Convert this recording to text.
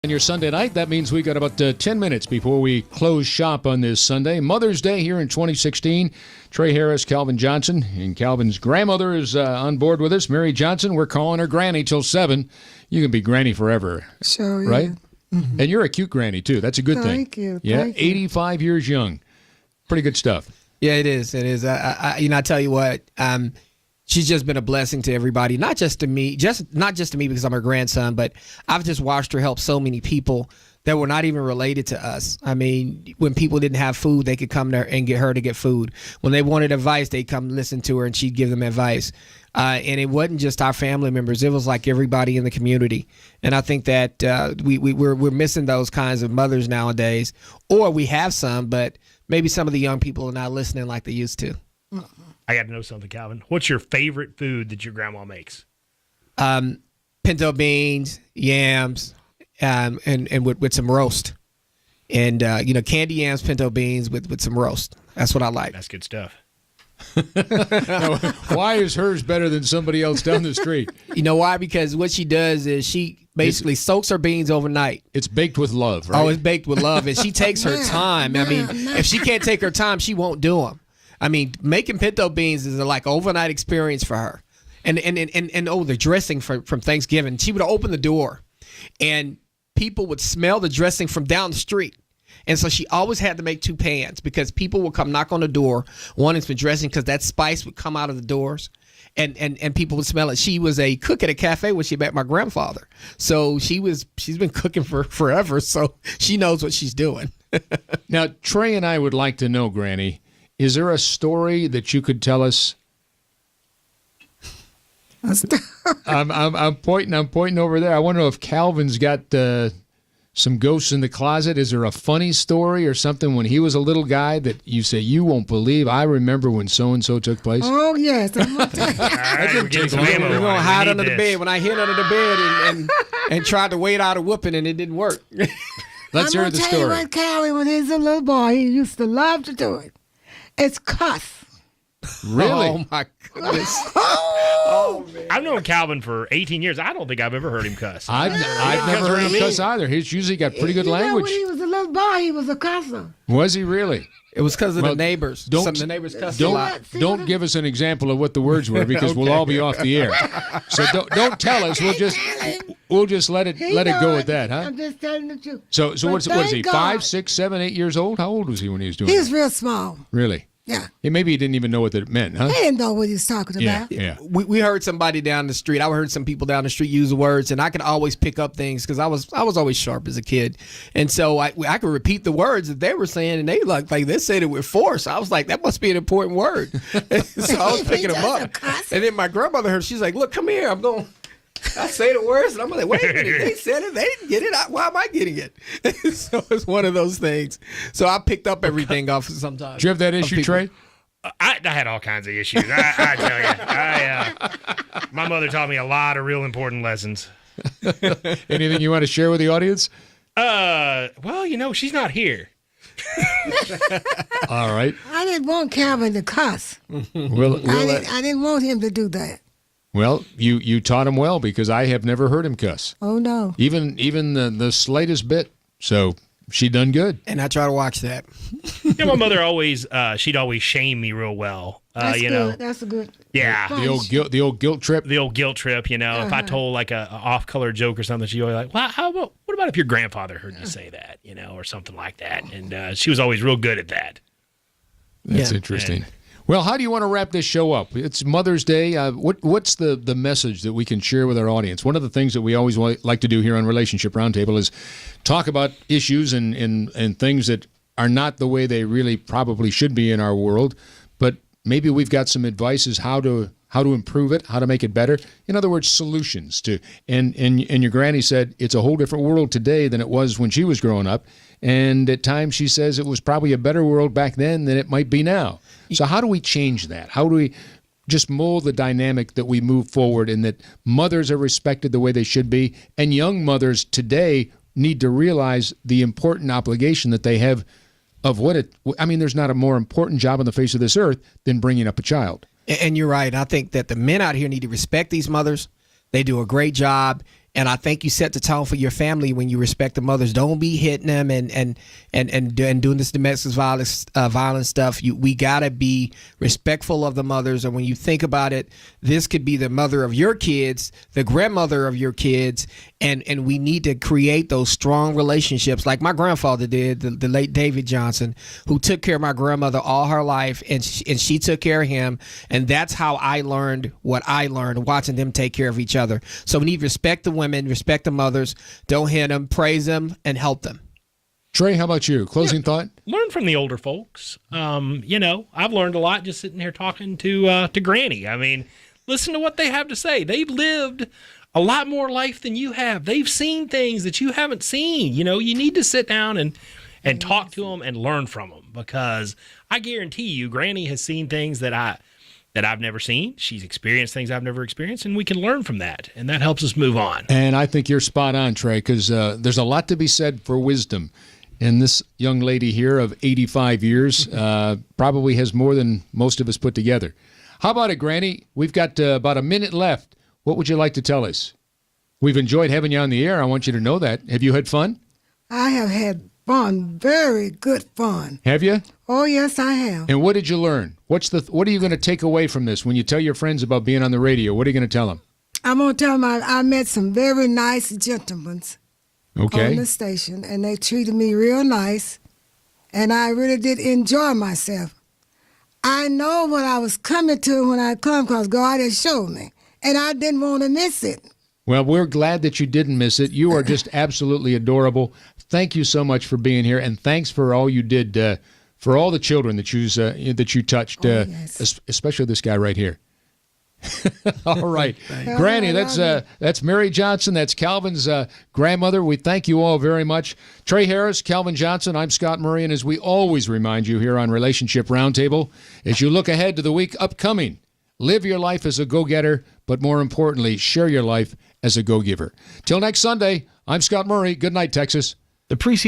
And your Sunday night, that means we got about 10 minutes before we close shop on this Sunday. Mother's Day here in 2016. Trey Harris, Calvin Johnson, and Calvin's grandmother is on board with us, Mary Johnson. We're calling her Granny till 7. You can be Granny forever. Sure, yeah. Right? Mm-hmm. And you're a cute Granny, too. That's a good thing. Thank you. Yeah, Thank you. 85 years young. Pretty good stuff. Yeah, it is. It is. I tell you what, she's just been a blessing to everybody, not just to me because I'm her grandson, but I've just watched her help so many people that were not even related to us. I mean, when people didn't have food, they could come there and get her to get food. When they wanted advice, they'd come listen to her and she'd give them advice. And it wasn't just our family members. It was like everybody in the community. And I think that we're missing those kinds of mothers nowadays. Or we have some, but maybe some of the young people are not listening like they used to. I got to know something, Calvin. What's your favorite food that your grandma makes? Pinto beans, yams, and with some roast. And, candy yams, pinto beans with some roast. That's what I like. That's good stuff. Now, why is hers better than somebody else down the street? You know why? Because what she does is she basically soaks her beans overnight. It's baked with love, right? Oh, it's baked with love. And she takes her time. I mean, if she can't take her time, she won't do them. I mean, making pinto beans is like an overnight experience for her. And the dressing from Thanksgiving. She would open the door, and people would smell the dressing from down the street. And so she always had to make 2 pans because people would come knock on the door wanting some dressing because that spice would come out of the doors, and people would smell it. She was a cook at a cafe when she met my grandfather. So she's been cooking for forever, so she knows what she's doing. Now, Trey and I would like to know, Granny, is there a story that you could tell us? I'm pointing over there. I want to know if Calvin's got some ghosts in the closet. Is there a funny story or something when he was a little guy that you say, you won't believe, I remember when so-and-so took place? Oh, yes. I'm gonna tell you. All right, we're getting some ammo. We're going to hide under the this. bed. When I hid under the bed and tried to wait out a whooping and it didn't work. Let's hear the I'm gonna tell story. you what, Callie, when he was a little boy, he used to love to do it. It's cuss. Really? Oh, my goodness. Oh, man. I've known Calvin for 18 years. I don't think I've ever heard him cuss. I've never heard him cuss either. He's usually got pretty good language. When he was a little boy, he was a cusser. Was he really? It was because of Well, the neighbors. The neighbors cussed a lot. Don't give us an example of what the words were because we'll all be off the air. So don't tell us. We'll just let it go at that, huh? I'm just telling the truth. So But what is he? thank God. 5, 6, 7, 8 years old? How old was he when he was doing He was that? real small. Really? Yeah. Maybe he didn't even know what that meant, huh? He didn't know what he was talking Yeah, about. yeah. We heard somebody down the street. I heard some people down the street use the words, and I could always pick up things because I was always sharp as a kid, and so I could repeat the words that they were saying, and they like they said it with force. I was like, that must be an important word, so I was picking them up. And then my grandmother heard. She's like, "Look, come here. I say the words, and I'm like, wait a minute, they said it, they didn't get it. Why am I getting it?" So it's one of those things. So I picked up everything off sometimes. Did you have that issue, Trey? I had all kinds of issues. I tell you. My mother taught me a lot of real important lessons. Anything you want to share with the audience? Well, she's not here. All right. I didn't want Calvin to cuss. I didn't want him to do that. Well, you taught him well because I have never heard him cuss, Oh, no. even the slightest bit. So she done good. And I try to watch that. My mother she'd always shame me real well. That's good. That's a good. Yeah. The old guilt trip. The old guilt trip, If I told like a off-color joke or something, she'd always like, well, what about if your grandfather heard you say that, or something like that? And she was always real good at that. That's interesting. Well, how do you want to wrap this show up? It's Mother's Day. What's the message that we can share with our audience? One of the things that we always like to do here on Relationship Roundtable is talk about issues and things that are not the way they really probably should be in our world, but maybe we've got some advice as how to improve it, how to make it better. In other words, solutions to. And your granny said it's a whole different world today than it was when she was growing up. And at times she says it was probably a better world back then than it might be now. So how do we change that? How do we just mold the dynamic that we move forward and that mothers are respected the way they should be, and young mothers today need to realize the important obligation that they have of there's not a more important job on the face of this earth than bringing up a child. And you're right. I think that the men out here need to respect these mothers. They do a great job. And I think you set the tone for your family when you respect the mothers. Don't be hitting them and doing this domestic violence stuff. We gotta be respectful of the mothers. And when you think about it, this could be the mother of your kids, the grandmother of your kids, and we need to create those strong relationships, like my grandfather did, the late David Johnson, who took care of my grandmother all her life, and she took care of him. And that's how I learned what I learned, watching them take care of each other. So we need to respect the women, respect the mothers, don't hit them, praise them, and help them. Trey, how about you? Closing thought? Learn from the older folks. I've learned a lot just sitting here talking to Granny. I mean, listen to what they have to say. They've lived a lot more life than you have. They've seen things that you haven't seen. You need to sit down and talk to them and learn from them, because I guarantee you, Granny has seen things that I've never seen. She's experienced things I've never experienced, and we can learn from that, and that helps us move on. And I think you're spot on, Trey, because there's a lot to be said for wisdom. And this young lady here of 85 years probably has more than most of us put together. How about it, Granny? We've got about a minute left. What would you like to tell us? We've enjoyed having you on the air. I want you to know that. Have you had fun? I have had fun, very good fun. Have you? Oh, yes, I have. And what did you learn? What are you going to take away from this when you tell your friends about being on the radio? What are you going to tell them? I'm going to tell them I met some very nice gentlemen on the station, and they treated me real nice, and I really did enjoy myself. I know what I was coming to when I come, because God has showed me, and I didn't want to miss it. Well, we're glad that you didn't miss it. You are just absolutely adorable. Thank you so much for being here, and thanks for all you did for all the children that you touched, yes. Especially this guy right here. All right, Granny, that's Mary Johnson. That's Calvin's grandmother. We thank you all very much. Trey Harris, Calvin Johnson, I'm Scott Murray, and as we always remind you here on Relationship Roundtable, as you look ahead to the week upcoming, live your life as a go-getter, but more importantly, share your life as a go-giver. Till next Sunday, I'm Scott Murray. Good night, Texas. The preceding